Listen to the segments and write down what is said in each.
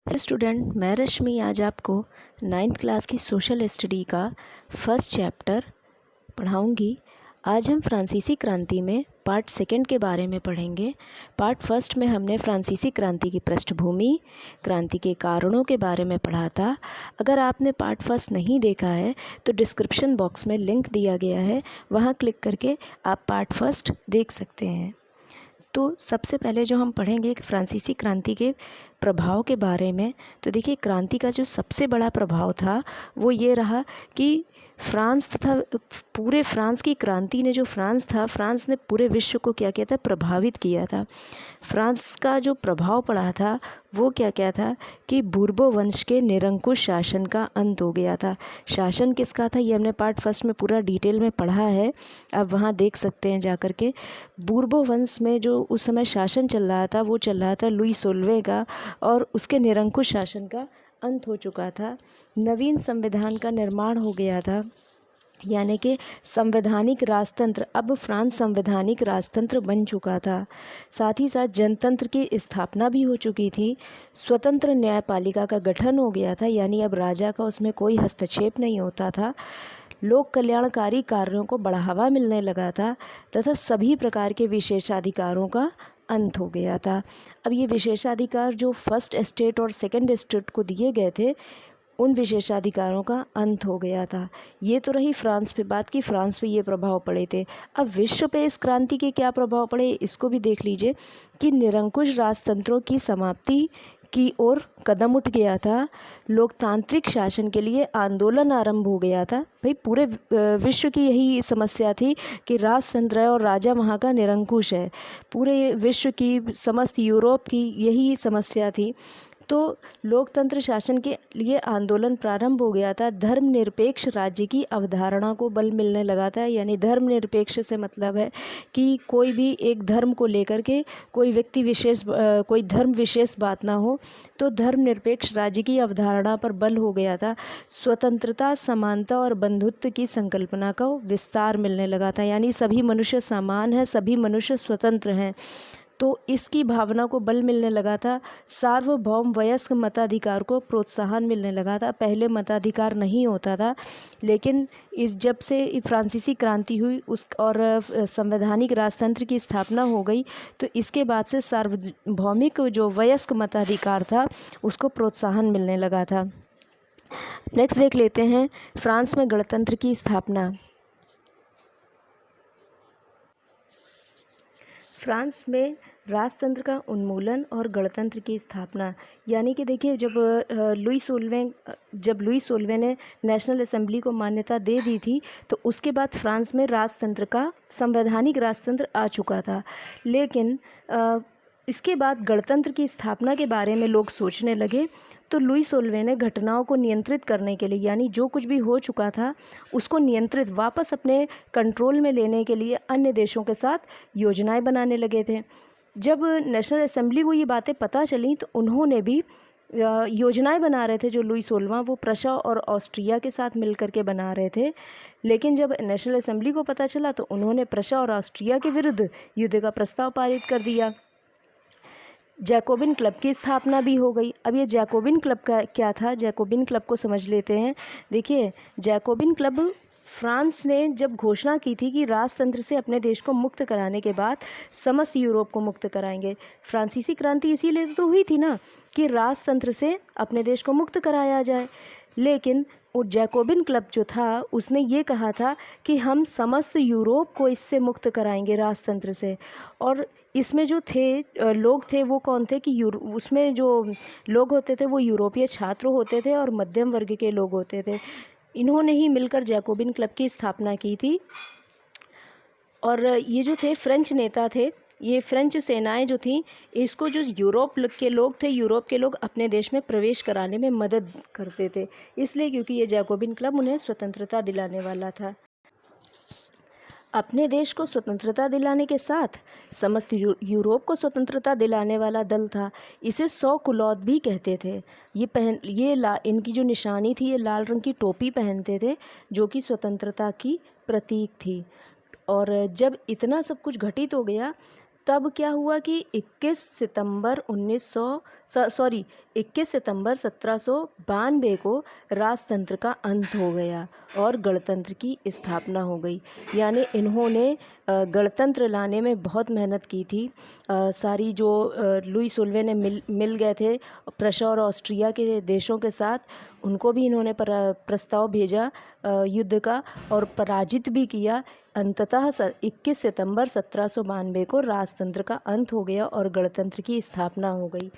Hello student, मैं रश्मि आज आपको 9th क्लास की सोशल स्टडी का फर्स्ट चैप्टर पढ़ाऊंगी। आज हम फ्रांसीसी क्रांति में पार्ट सेकंड के बारे में पढ़ेंगे। पार्ट फर्स्ट में हमने फ्रांसीसी क्रांति की पृष्ठभूमि, क्रांति के कारणों के बारे में पढ़ा था। अगर आपने पार्ट फर्स्ट नहीं देखा है तो डिस्क्रिप्शन बॉक्स में लिंक दिया गया है, वहाँ क्लिक करके आप पार्ट फर्स्ट देख सकते हैं। तो सबसे पहले जो हम पढ़ेंगे फ्रांसीसी क्रांति के प्रभाव के बारे में। तो देखिए, क्रांति का जो सबसे बड़ा प्रभाव था वो ये रहा कि फ्रांस तथा पूरे फ्रांस की क्रांति ने, जो फ्रांस था, फ्रांस ने पूरे विश्व को क्या किया था, प्रभावित किया था। फ्रांस का जो प्रभाव पड़ा था वो क्या क्या था कि बूर्बो वंश के निरंकुश शासन का अंत हो गया था। शासन किसका था ये हमने पार्ट फर्स्ट में पूरा डिटेल में पढ़ा है, आप वहाँ देख सकते हैं जा कर के। बूर्बो वंश में जो उस समय शासन चल रहा था वो चल रहा था लुई 16वें का, और उसके निरंकुश शासन का अंत हो चुका था। नवीन संविधान का निर्माण हो गया था, यानी कि संवैधानिक राजतंत्र, अब फ्रांस संवैधानिक राजतंत्र बन चुका था। साथ ही साथ जनतंत्र की स्थापना भी हो चुकी थी। स्वतंत्र न्यायपालिका का गठन हो गया था, यानी अब राजा का उसमें कोई हस्तक्षेप नहीं होता था। लोक कल्याणकारी कार्यों को बढ़ावा मिलने लगा था तथा सभी प्रकार के विशेषाधिकारों का अंत हो गया था। अब ये विशेषाधिकार जो फर्स्ट एस्टेट और सेकंड एस्टेट को दिए गए थे, उन विशेषाधिकारों का अंत हो गया था। ये तो रही फ्रांस पे बात की, फ्रांस पे ये प्रभाव पड़े थे। अब विश्व पे इस क्रांति के क्या प्रभाव पड़े इसको भी देख लीजिए कि निरंकुश राजतंत्रों की समाप्ति की ओर कदम उठ गया था। लोकतांत्रिक शासन के लिए आंदोलन आरंभ हो गया था। भाई, पूरे विश्व की यही समस्या थी कि राजतंत्र है और राजा वहाँ का निरंकुश है। पूरे विश्व की, समस्त यूरोप की यही समस्या थी। तो लोकतंत्र शासन के लिए आंदोलन प्रारंभ हो गया था। धर्मनिरपेक्ष राज्य की अवधारणा को बल मिलने लगा था, यानी धर्मनिरपेक्ष से मतलब है कि कोई भी एक धर्म को लेकर के कोई व्यक्ति विशेष, कोई धर्म विशेष बात ना हो, तो धर्मनिरपेक्ष राज्य की अवधारणा पर बल हो गया था। स्वतंत्रता, समानता और बंधुत्व की संकल्पना का विस्तार मिलने लगा था, यानी सभी मनुष्य समान हैं, सभी मनुष्य स्वतंत्र हैं, तो इसकी भावना को बल मिलने लगा था। सार्वभौम वयस्क मताधिकार को प्रोत्साहन मिलने लगा था। पहले मताधिकार नहीं होता था, लेकिन इस जब से फ्रांसीसी क्रांति हुई उस और संवैधानिक राजतंत्र की स्थापना हो गई, तो इसके बाद से सार्वभौमिक जो वयस्क मताधिकार था उसको प्रोत्साहन मिलने लगा था। नेक्स्ट देख लेते हैं फ्रांस में गणतंत्र की स्थापना। फ्रांस में राजतंत्र का उन्मूलन और गणतंत्र की स्थापना, यानी कि देखिए, जब लुई 16वें ने नेशनल असेंबली को मान्यता दे दी थी, तो उसके बाद फ्रांस में राजतंत्र का, संवैधानिक राजतंत्र आ चुका था। लेकिन इसके बाद गणतंत्र की स्थापना के बारे में लोग सोचने लगे, तो लुई 16वें ने घटनाओं को नियंत्रित करने के लिए, यानी जो कुछ भी हो चुका था उसको नियंत्रित वापस अपने कंट्रोल में लेने के लिए अन्य देशों के साथ योजनाएं बनाने लगे थे। जब नेशनल असेंबली को ये बातें पता चली तो उन्होंने भी योजनाएं बना रहे थे। जो लुई 16वां वो प्रशा और ऑस्ट्रिया के साथ मिलकर के बना रहे थे, लेकिन जब नेशनल असेंबली को पता चला तो उन्होंने प्रशा और ऑस्ट्रिया के विरुद्ध युद्ध का प्रस्ताव पारित कर दिया। जैकोबिन क्लब की स्थापना भी हो गई। अब ये जैकोबिन क्लब का क्या था, जैकोबिन क्लब को समझ लेते हैं। देखिए, जैकोबिन क्लब, फ्रांस ने जब घोषणा की थी कि राजतंत्र से अपने देश को मुक्त कराने के बाद समस्त यूरोप को मुक्त कराएंगे। फ्रांसीसी क्रांति इसीलिए तो हुई थी ना कि राजतंत्र से अपने देश को मुक्त कराया जाए। लेकिन वो जैकोबिन क्लब जो था उसने ये कहा था कि हम समस्त यूरोप को इससे मुक्त कराएंगे, राजतंत्र से। और इसमें जो थे लोग थे वो कौन थे कि उसमें जो लोग होते थे वो यूरोपीय छात्र होते थे और मध्यम वर्ग के लोग होते थे। इन्होंने ही मिलकर जैकोबिन क्लब की स्थापना की थी। और ये जो थे फ्रेंच नेता थे, ये फ्रेंच सेनाएं जो थीं, इसको जो यूरोप के लोग थे, यूरोप के लोग अपने देश में प्रवेश कराने में मदद करते थे, इसलिए क्योंकि ये जैकोबिन क्लब उन्हें स्वतंत्रता दिलाने वाला था। अपने देश को स्वतंत्रता दिलाने के साथ समस्त यूरोप को स्वतंत्रता दिलाने वाला दल था। इसे 100 कुलौद भी कहते थे। इनकी जो निशानी थी, ये लाल रंग की टोपी पहनते थे जो कि स्वतंत्रता की प्रतीक थी। और जब इतना सब कुछ घटित हो गया तब क्या हुआ कि 21 सितंबर 1792 को राजतंत्र का अंत हो गया और गणतंत्र की स्थापना हो गई। यानी इन्होंने गणतंत्र लाने में बहुत मेहनत की थी। सारी जो लुई सोल्वे ने मिल गए थे प्रशा और ऑस्ट्रिया के देशों के साथ, उनको भी इन्होंने प्रस्ताव भेजा युद्ध का और पराजित भी किया। अंततः 21 सितंबर 1792 को राजतंत्र का अंत हो गया और गणतंत्र की स्थापना हो गई।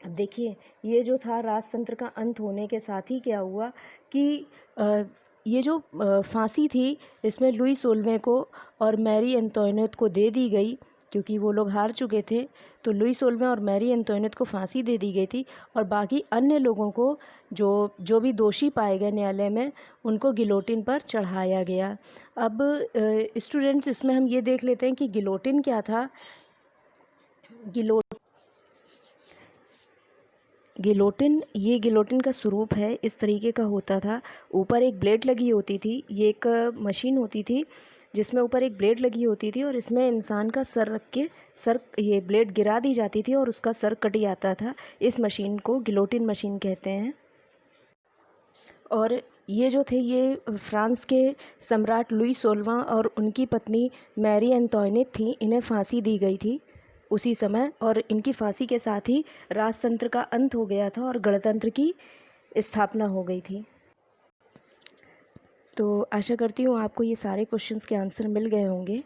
अब देखिए, ये जो था राजतंत्र का अंत होने के साथ ही क्या हुआ कि ये जो फांसी थी इसमें लुई सोल्वे को और मैरी एंटोइनेट को दे दी गई, क्योंकि वो लोग हार चुके थे। तो लुई सोल्वे और मैरी एंटोइनेट को फांसी दे दी गई थी और बाकी अन्य लोगों को जो भी दोषी पाए गए न्यायालय में, उनको गिलोटिन पर चढ़ाया गया। अब स्टूडेंट्स, इसमें हम ये देख लेते हैं कि गिलोटिन क्या था। गिलोटिन का स्वरूप है, इस तरीके का होता था। ऊपर एक ब्लेड लगी होती थी। ये एक मशीन होती थी जिसमें ऊपर एक ब्लेड लगी होती थी और इसमें इंसान का सर रख के ये ब्लेड गिरा दी जाती थी और उसका सर कट जाता था। इस मशीन को गिलोटिन मशीन कहते हैं। और ये जो थे, ये फ्रांस के सम्राट लुई सोलवा और उनकी पत्नी मैरी एंटोइनेट थी। इन्हें फांसी दी गई थी उसी समय और इनकी फांसी के साथ ही राजतंत्र का अंत हो गया था और गणतंत्र की स्थापना हो गई थी। तो आशा करती हूँ आपको ये सारे क्वेश्चंस के आंसर मिल गए होंगे।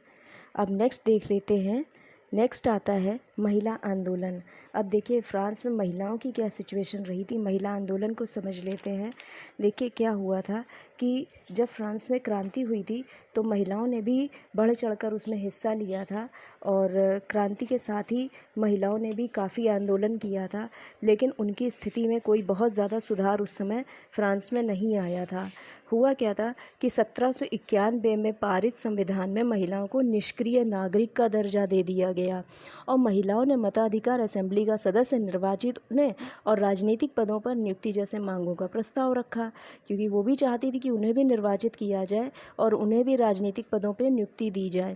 अब नेक्स्ट देख लेते हैं। नेक्स्ट आता है महिला आंदोलन। अब देखिए, फ्रांस में महिलाओं की क्या सिचुएशन रही थी, महिला आंदोलन को समझ लेते हैं। देखिए क्या हुआ था कि जब फ्रांस में क्रांति हुई थी तो महिलाओं ने भी बढ़ चढ़कर उसमें हिस्सा लिया था और क्रांति के साथ ही महिलाओं ने भी काफ़ी आंदोलन किया था, लेकिन उनकी स्थिति में कोई बहुत ज़्यादा सुधार उस समय फ्रांस में नहीं आया था। हुआ क्या था कि 1791 में पारित संविधान में महिलाओं को निष्क्रिय नागरिक का दर्जा दे दिया गया और महिलाओं ने मताधिकार, असेंबली का सदस्य निर्वाचित होने और राजनीतिक पदों पर नियुक्ति जैसे मांगों का प्रस्ताव रखा, क्योंकि वो भी चाहती थी कि उन्हें भी निर्वाचित किया जाए और उन्हें भी राजनीतिक पदों पर नियुक्ति दी जाए।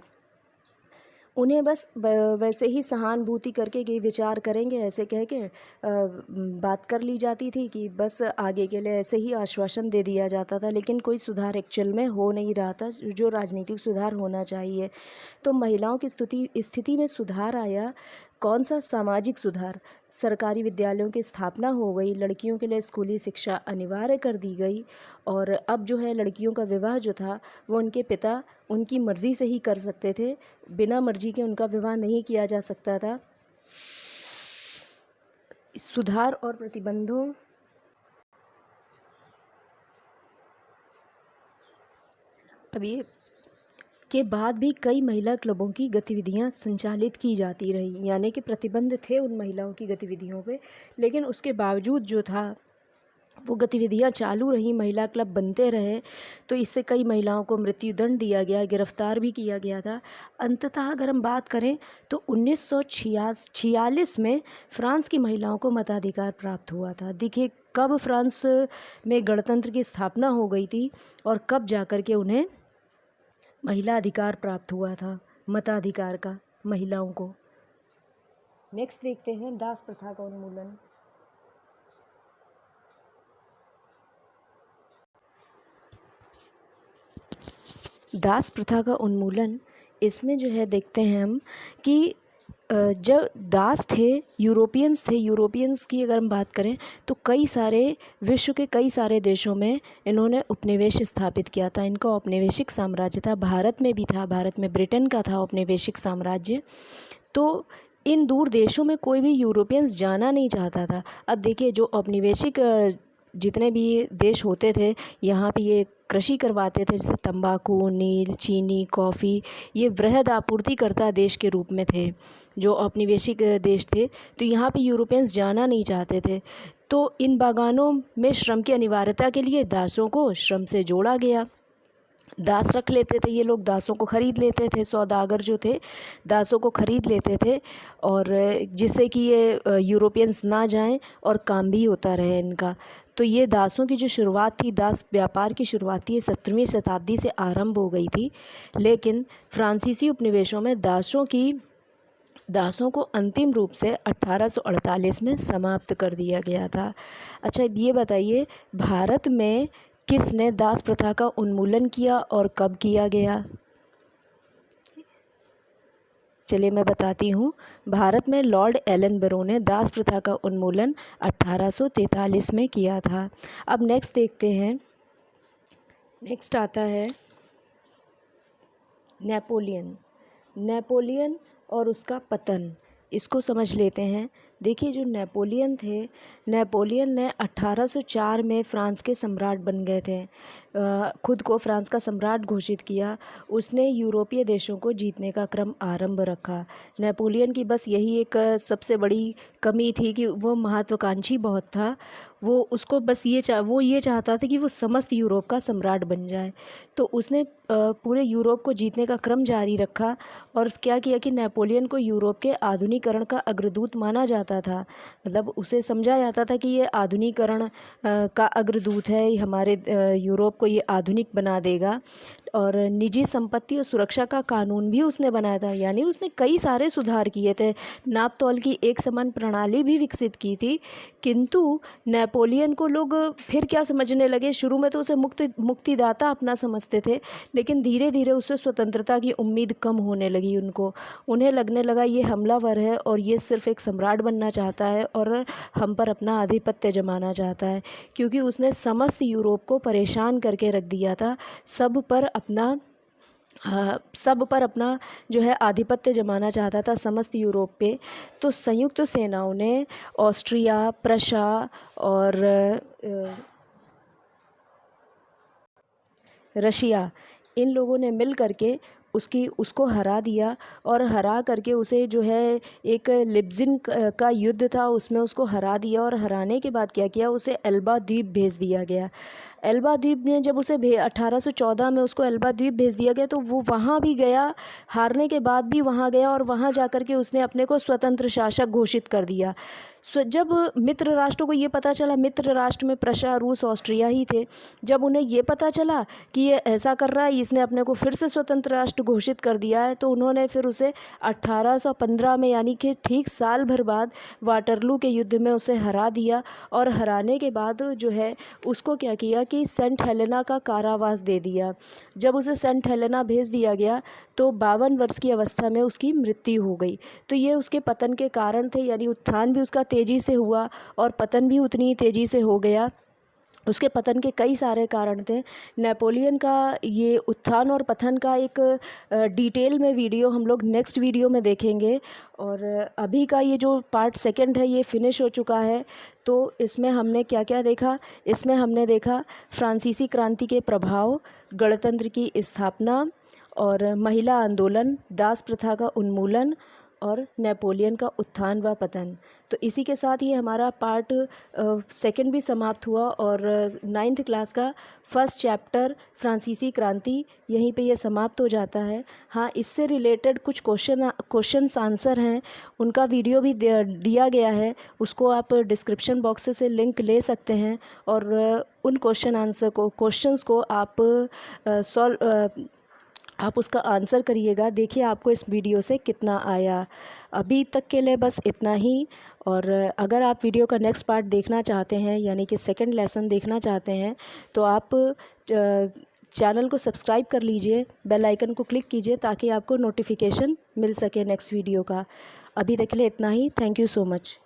उन्हें बस वैसे ही सहानुभूति करके कि विचार करेंगे ऐसे कह के बात कर ली जाती थी कि बस आगे के लिए ऐसे ही आश्वासन दे दिया जाता था, लेकिन कोई सुधार एक्चुअल में हो नहीं रहा था जो राजनीतिक सुधार होना चाहिए। तो महिलाओं की स्थिति में सुधार आया। कौन सा? सामाजिक सुधार। सरकारी विद्यालयों की स्थापना हो गई, लड़कियों के लिए स्कूली शिक्षा अनिवार्य कर दी गई और अब जो है लड़कियों का विवाह जो था वो उनके पिता उनकी मर्ज़ी से ही कर सकते थे, बिना मर्जी के उनका विवाह नहीं किया जा सकता था। सुधार और प्रतिबंधों अभी के बाद भी कई महिला क्लबों की गतिविधियां संचालित की जाती रही, यानी कि प्रतिबंध थे उन महिलाओं की गतिविधियों पे, लेकिन उसके बावजूद जो था वो गतिविधियां चालू रही, महिला क्लब बनते रहे। तो इससे कई महिलाओं को मृत्युदंड दिया गया, गिरफ्तार भी किया गया था। अंततः अगर हम बात करें तो 1946 में फ्रांस की महिलाओं को मताधिकार प्राप्त हुआ था। देखिए कब फ्रांस में गणतंत्र की स्थापना हो गई थी और कब जाकर के उन्हें महिला अधिकार प्राप्त हुआ था, मताधिकार का, महिलाओं को। नेक्स्ट देखते हैं दास प्रथा का उन्मूलन। दास प्रथा का उन्मूलन, इसमें जो है देखते हैं हम कि जब दास थे, यूरोपियंस की अगर हम बात करें तो कई सारे विश्व के कई सारे देशों में इन्होंने उपनिवेश स्थापित किया था। इनका औपनिवेशिक साम्राज्य था, भारत में भी था, भारत में ब्रिटेन का था औपनिवेशिक साम्राज्य। तो इन दूर देशों में कोई भी यूरोपियंस जाना नहीं चाहता था। अब देखिए जो औपनिवेशिक जितने भी देश होते थे, यहाँ पे ये कृषि करवाते थे, जैसे तंबाकू, नील, चीनी, कॉफ़ी, ये वृहद आपूर्तिकर्ता देश के रूप में थे जो औपनिवेशिक देश थे। तो यहाँ पे यूरोपियंस जाना नहीं चाहते थे, तो इन बागानों में श्रम की अनिवार्यता के लिए दासों को श्रम से जोड़ा गया। दास रख लेते थे ये लोग, दासों को ख़रीद लेते थे, सौदागर जो थे दासों को ख़रीद लेते थे और जिससे कि ये यूरोपियंस ना जाएं और काम भी होता रहे इनका। तो ये दासों की जो शुरुआत थी, दास व्यापार की शुरुआत थी, 17वीं शताब्दी से आरंभ हो गई थी। लेकिन फ्रांसीसी उपनिवेशों में दासों की दासों को अंतिम रूप से 1848 में समाप्त कर दिया गया था। अच्छा, ये बताइए भारत में किसने दास प्रथा का उन्मूलन किया और कब किया गया? चलिए मैं बताती हूँ। भारत में लॉर्ड एलन बरो ने दास प्रथा का उन्मूलन 1843 में किया था। अब नेक्स्ट देखते हैं। नेक्स्ट आता है नेपोलियन। नेपोलियन और उसका पतन, इसको समझ लेते हैं। देखिए जो नेपोलियन थे, नेपोलियन ने 1804 में फ़्रांस के सम्राट बन गए थे। खुद को फ्रांस का सम्राट घोषित किया। उसने यूरोपीय देशों को जीतने का क्रम आरंभ रखा। नेपोलियन की बस यही एक सबसे बड़ी कमी थी कि वो महत्वाकांक्षी बहुत था। वो उसको बस ये चाहता था कि वो समस्त यूरोप का सम्राट बन जाए। तो उसने पूरे यूरोप को जीतने का क्रम जारी रखा और क्या किया कि नेपोलियन को यूरोप के आधुनिकीकरण का अग्रदूत माना जाता था। मतलब उसे समझा जाता था कि ये आधुनिकीकरण का अग्रदूत है, हमारे यूरोप को ये आधुनिक बना देगा। और निजी संपत्ति और सुरक्षा का कानून भी उसने बनाया था, यानी उसने कई सारे सुधार किए थे। नाप तौल की एक समान प्रणाली भी विकसित की थी। किंतु नेपोलियन को लोग फिर क्या समझने लगे, शुरू में तो उसे मुक्तिदाता अपना समझते थे, लेकिन धीरे धीरे उससे स्वतंत्रता की उम्मीद कम होने लगी उनको। उन्हें लगने लगा ये हमलावर है और ये सिर्फ एक सम्राट बनना चाहता है और हम पर अपना आधिपत्य जमाना चाहता है, क्योंकि उसने समस्त यूरोप को परेशान करके रख दिया था। सब पर अपना जो है आधिपत्य जमाना चाहता था समस्त यूरोप पे। तो संयुक्त सेनाओं ने ऑस्ट्रिया, प्रशा और रशिया, इन लोगों ने मिल करके उसको हरा दिया। और हरा करके उसे जो है एक लिप्जिन का युद्ध था, उसमें उसको हरा दिया। और हराने के बाद क्या किया, उसे एल्बा द्वीप भेज दिया गया। एल्बा द्वीप ने जब उसे 1814 में उसको एल्बा द्वीप भेज दिया गया, तो वो वहाँ भी गया, हारने के बाद भी वहाँ गया और वहाँ जा कर के उसने अपने को स्वतंत्र शासक घोषित कर दिया। जब मित्र राष्ट्रों को ये पता चला, मित्र राष्ट्र में प्रशा, रूस, ऑस्ट्रिया ही थे, जब उन्हें ये पता चला कि ये ऐसा कर रहा है, इसने अपने को फिर से स्वतंत्र राष्ट्र घोषित कर दिया है, तो उन्होंने फिर उसे 1815 में, यानी कि ठीक साल भर बाद, वाटरलू के युद्ध में उसे हरा दिया। और हराने के बाद जो है उसको क्या किया कि सेंट हेलेना का कारावास दे दिया। जब उसे सेंट हेलेना भेज दिया गया तो 52 वर्ष की अवस्था में उसकी मृत्यु हो गई। तो ये उसके पतन के कारण थे, यानी उत्थान भी उसका तेज़ी से हुआ और पतन भी उतनी ही तेज़ी से हो गया। उसके पतन के कई सारे कारण थे। नेपोलियन का ये उत्थान और पतन का एक डिटेल में वीडियो हम लोग नेक्स्ट वीडियो में देखेंगे। और अभी का ये जो पार्ट सेकंड है ये फिनिश हो चुका है। तो इसमें हमने क्या क्या देखा, इसमें हमने देखा फ्रांसीसी क्रांति के प्रभाव, गणतंत्र की स्थापना और महिला आंदोलन, दास प्रथा का उन्मूलन और नेपोलियन का उत्थान व पतन। तो इसी के साथ ही हमारा पार्ट सेकंड भी समाप्त हुआ और 9th क्लास का फर्स्ट चैप्टर फ्रांसीसी क्रांति यहीं पे ये समाप्त हो जाता है। हाँ, इससे रिलेटेड कुछ क्वेश्चंस आंसर हैं, उनका वीडियो भी दिया गया है, उसको आप डिस्क्रिप्शन बॉक्स से लिंक ले सकते हैं और उन क्वेश्चंस को आप उसका आंसर करिएगा। देखिए आपको इस वीडियो से कितना आया। अभी तक के लिए बस इतना ही। और अगर आप वीडियो का नेक्स्ट पार्ट देखना चाहते हैं, यानी कि सेकंड लेसन देखना चाहते हैं, तो आप चैनल को सब्सक्राइब कर लीजिए, बेल आइकन को क्लिक कीजिए ताकि आपको नोटिफिकेशन मिल सके नेक्स्ट वीडियो का। अभी तक के लिए इतना ही। Thank you so much.